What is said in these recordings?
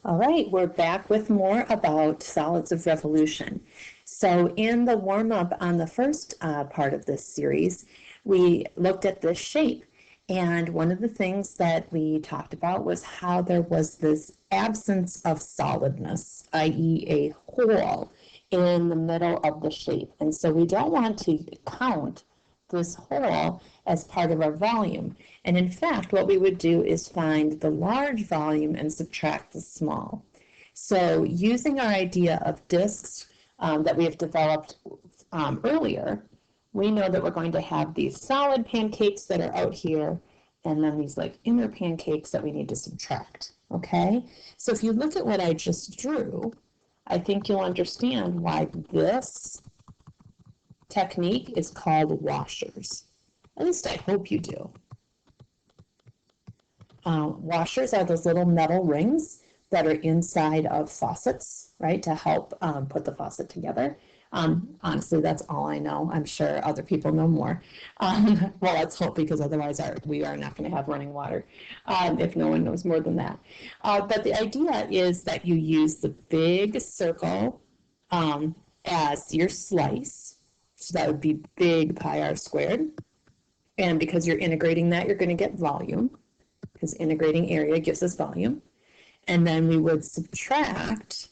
All right, we're back with more about solids of revolution. So in the warm-up on the first part of this series, we looked at this shape. And one of the things that we talked about was how there was this absence of solidness, i.e. a hole in the middle of the shape. And so we don't want to count this hole as part of our volume. And in fact, what we would do is find the large volume and subtract the small. So using our idea of disks that we have developed earlier, we know that we're going to have these solid pancakes that are out here, and then these like inner pancakes that we need to subtract, okay? So if you look at what I just drew, I think you'll understand why this technique is called washers. At least I hope you do. Washers are those little metal rings that are inside of faucets, right, to help put the faucet together. Honestly, that's all I know. I'm sure other people know more. Well, let's hope, because otherwise we are not going to have running water if no one knows more than that. But the idea is that you use the big circle as your slice. So that would be big pi r squared. And because you're integrating that, you're going to get volume, because integrating area gives us volume. And then we would subtract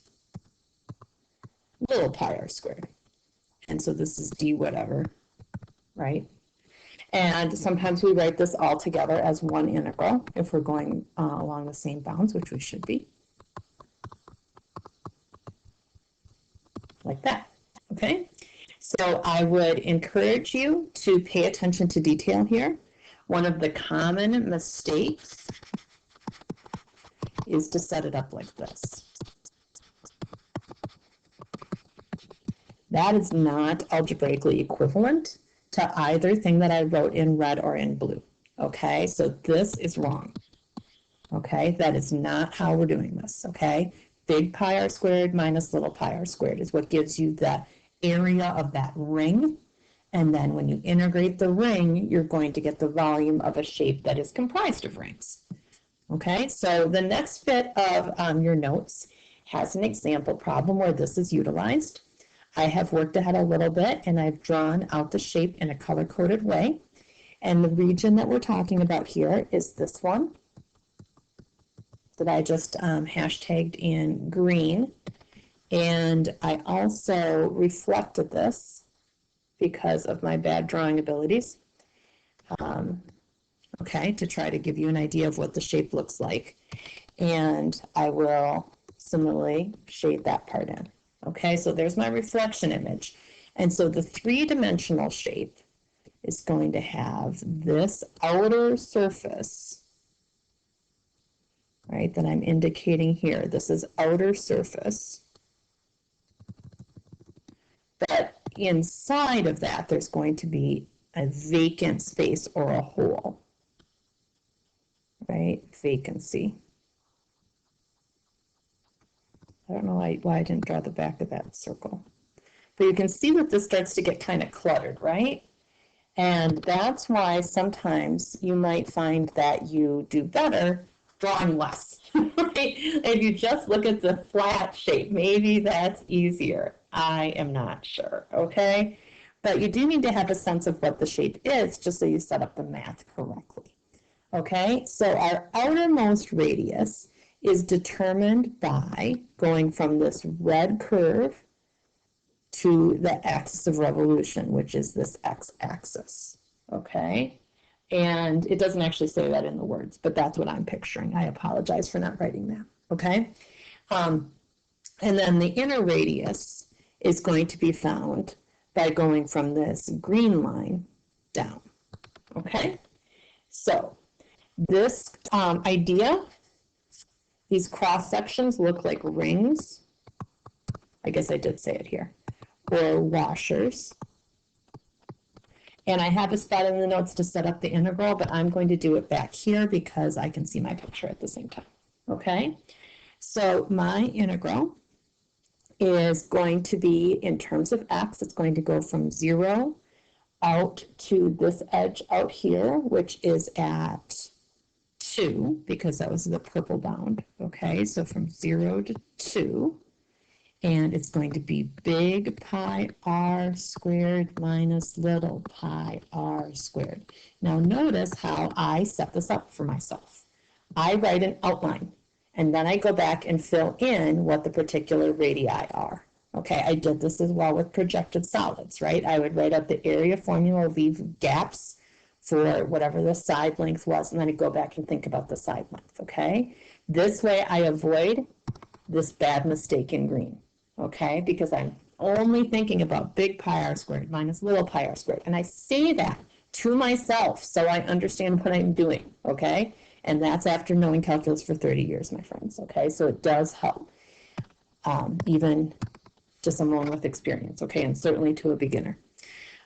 little pi r squared. And so this is d whatever, right? And sometimes we write this all together as one integral if we're going along the same bounds, which we should be. Like that, okay? So I would encourage you to pay attention to detail here. One of the common mistakes is to set it up like this. That is not algebraically equivalent to either thing that I wrote in red or in blue, okay? So this is wrong, okay? That is not how we're doing this, okay? Big pi r squared minus little pi r squared is what gives you the area of that ring. And then when you integrate the ring, you're going to get the volume of a shape that is comprised of rings. Okay, so the next bit of your notes has an example problem where this is utilized. I have worked ahead a little bit and I've drawn out the shape in a color-coded way. And the region that we're talking about here is this one that I just hashtagged in green. And I also reflected this because of my bad drawing abilities, okay, to try to give you an idea of what the shape looks like. And I will similarly shade that part in. Okay, so there's my reflection image. And so the three-dimensional shape is going to have this outer surface, right, that I'm indicating here. This is outer surface. But inside of that, there's going to be a vacant space or a hole, right? Vacancy. I don't know why I didn't draw the back of that circle. But you can see that this starts to get kind of cluttered, right? And that's why sometimes you might find that you do better drawing less. Right? If you just look at the flat shape, maybe that's easier. I am not sure, okay? But you do need to have a sense of what the shape is just so you set up the math correctly. Okay, so our outermost radius is determined by going from this red curve to the axis of revolution, which is this x-axis, okay? And it doesn't actually say that in the words, but that's what I'm picturing. I apologize for not writing that, okay? And then the inner radius is going to be found by going from this green line down, okay? So this idea, these cross sections look like rings. I guess I did say it here, or washers. And I have a spot in the notes to set up the integral, but I'm going to do it back here because I can see my picture at the same time, okay? So my integral is going to be, in terms of x, it's going to go from 0 out to this edge out here, which is at 2, because that was the purple bound, okay? So from 0 to 2, and it's going to be big pi r squared minus little pi r squared. Now notice how I set this up for myself. I write an outline, and then I go back and fill in what the particular radii are. Okay, I did this as well with projected solids, right? I would write out the area formula, leave gaps for whatever the side length was, and then I'd go back and think about the side length, okay? This way I avoid this bad mistake in green, okay? Because I'm only thinking about big pi r squared minus little pi r squared. And I say that to myself so I understand what I'm doing, okay? And that's after knowing calculus for 30 years, my friends, okay? So it does help, even to someone with experience, okay? And certainly to a beginner.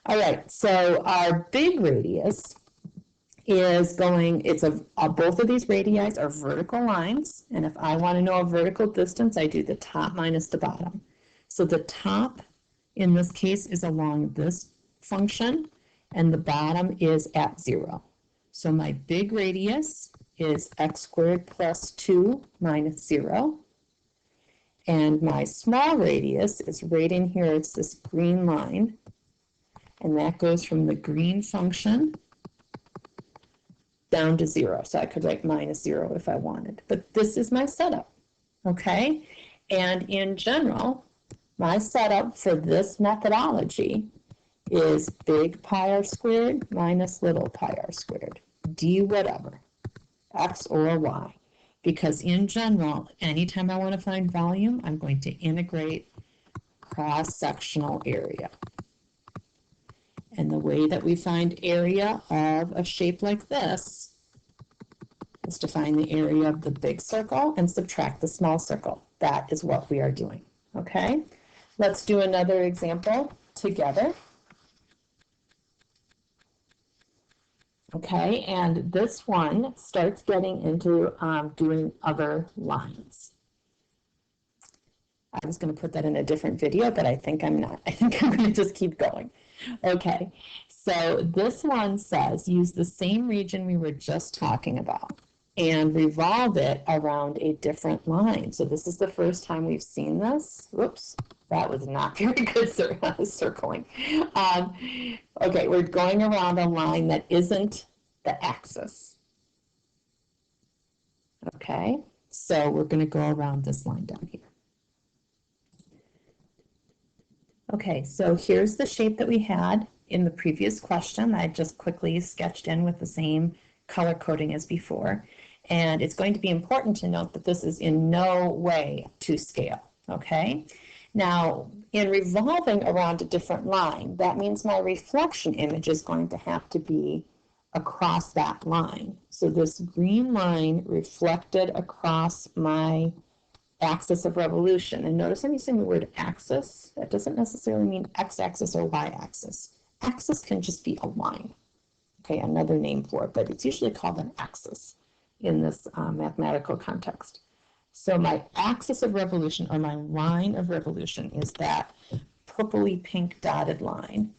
All right, so our big radius is going, both of these radii are vertical lines, and if I want to know a vertical distance, I do the top minus the bottom. So the top, in this case, is along this function, and the bottom is at 0. So my big radius is x squared plus 2 minus 0. And my small radius is right in here, it's this green line, and that goes from the green function down to 0. So I could write minus 0 if I wanted. But this is my setup, okay? And in general, my setup for this methodology is big pi r squared minus little pi r squared, d whatever, x or y. Because in general, anytime I want to find volume, I'm going to integrate cross-sectional area. And the way that we find area of a shape like this is to find the area of the big circle and subtract the small circle. That is what we are doing, okay? Let's do another example together. Okay, and this one starts getting into doing other lines. I was going to put that in a different video, but I think I'm not. I think I'm going to just keep going. Okay, so this one says use the same region we were just talking about and revolve it around a different line. So this is the first time we've seen this. Whoops, that was not very good circling. Okay, we're going around a line that isn't the axis. Okay, so we're going to go around this line down here. Okay, so here's the shape that we had in the previous question. I just quickly sketched in with the same color coding as before. And it's going to be important to note that this is in no way to scale, okay? Now, in revolving around a different line, that means my reflection image is going to have to be across that line. So this green line reflected across my axis of revolution. And notice I'm using the word axis. That doesn't necessarily mean x-axis or y-axis. Axis can just be a line. Okay, another name for it, but it's usually called an axis in this mathematical context. So my axis of revolution, or my line of revolution, is that purpley pink dotted line.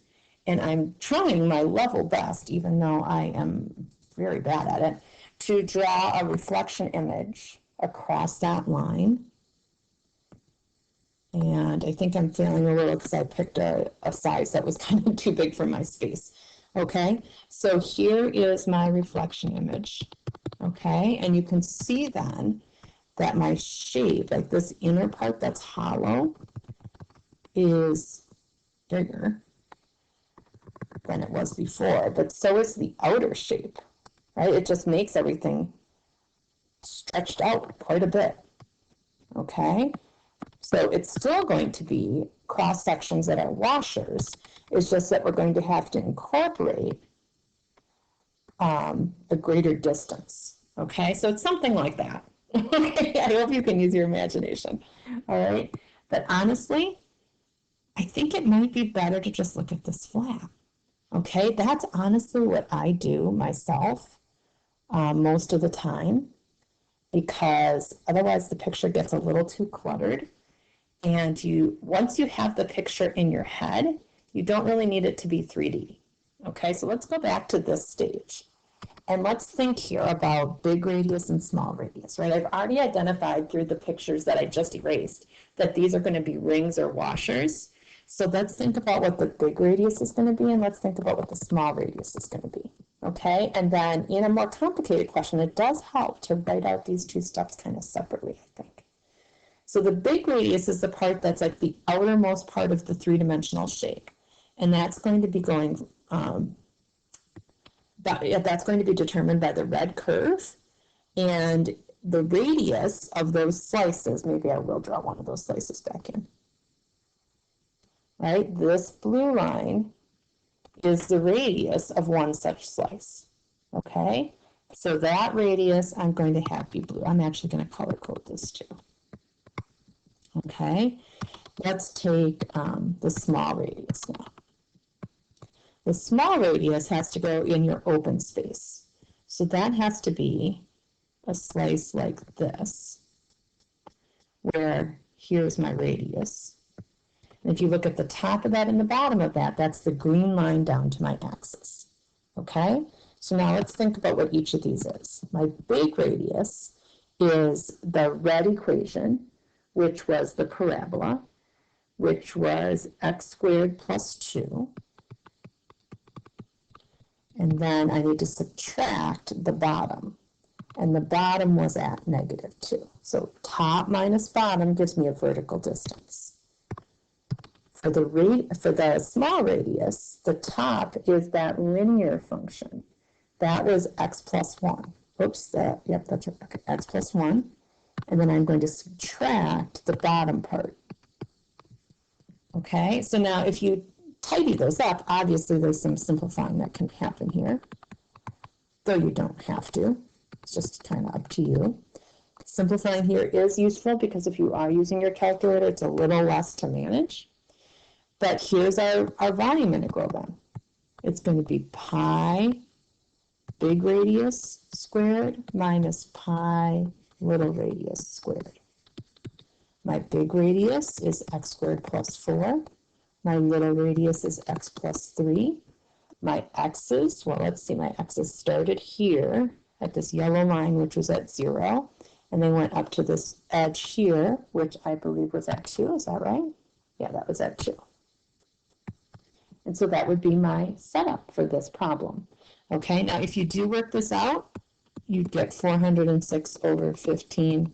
And I'm trying my level best, even though I am very bad at it, to draw a reflection image across that line. And I think I'm failing a little because I picked a size that was kind of too big for my space. Okay, so here is my reflection image. Okay, and you can see then that my shape, like this inner part that's hollow, is bigger than it was before, but so is the outer shape, right? It just makes everything stretched out quite a bit. Okay, so it's still going to be cross sections that are washers. It's just that we're going to have to incorporate a greater distance. Okay, so it's something like that. Okay, I hope you can use your imagination. All right, but honestly, I think it might be better to just look at this flat. Okay, that's honestly what I do myself most of the time, because otherwise the picture gets a little too cluttered. And once you have the picture in your head, you don't really need it to be 3D. Okay, so let's go back to this stage. And let's think here about big radius and small radius, right? I've already identified through the pictures that I just erased that these are going to be rings or washers. So let's think about what the big radius is going to be, and let's think about what the small radius is going to be, okay? And then in a more complicated question, it does help to write out these two steps kind of separately, I think. So the big radius is the part that's like the outermost part of the three-dimensional shape. And that's going to be going, that's going to be determined by the red curve. And the radius of those slices, maybe I will draw one of those slices back in. Right, this blue line is the radius of one such slice. Okay, so that radius I'm going to have be blue. I'm actually going to color code this too. Okay, let's take the small radius now. The small radius has to go in your open space. So that has to be a slice like this, where here's my radius. And if you look at the top of that and the bottom of that, that's the green line down to my axis. Okay, so now let's think about what each of these is. My big radius is the red equation, which was the parabola, which was x squared plus 2. And then I need to subtract the bottom. And the bottom was at -2. So top minus bottom gives me a vertical distance. For the small radius, the top is that linear function. That was x plus 1. Oops, that's right. Okay, x plus 1. And then I'm going to subtract the bottom part. Okay, so now if you tidy those up, obviously there's some simplifying that can happen here, though you don't have to. It's just kind of up to you. Simplifying here is useful because if you are using your calculator, it's a little less to manage. But here's our volume integral then. It's going to be pi big radius squared minus pi little radius squared. My big radius is x squared plus 4. My little radius is x plus 3. My x's, well, let's see, my x's started here at this yellow line, which was at 0. And they went up to this edge here, which I believe was at 2. Is that right? Yeah, that was at 2. And so that would be my setup for this problem. Okay, now if you do work this out, you'd get 406 over 15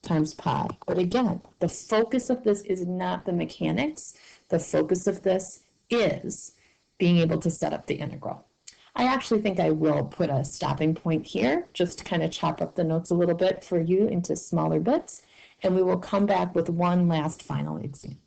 times pi. But again, the focus of this is not the mechanics. The focus of this is being able to set up the integral. I actually think I will put a stopping point here, just to kind of chop up the notes a little bit for you into smaller bits, and we will come back with one last final example.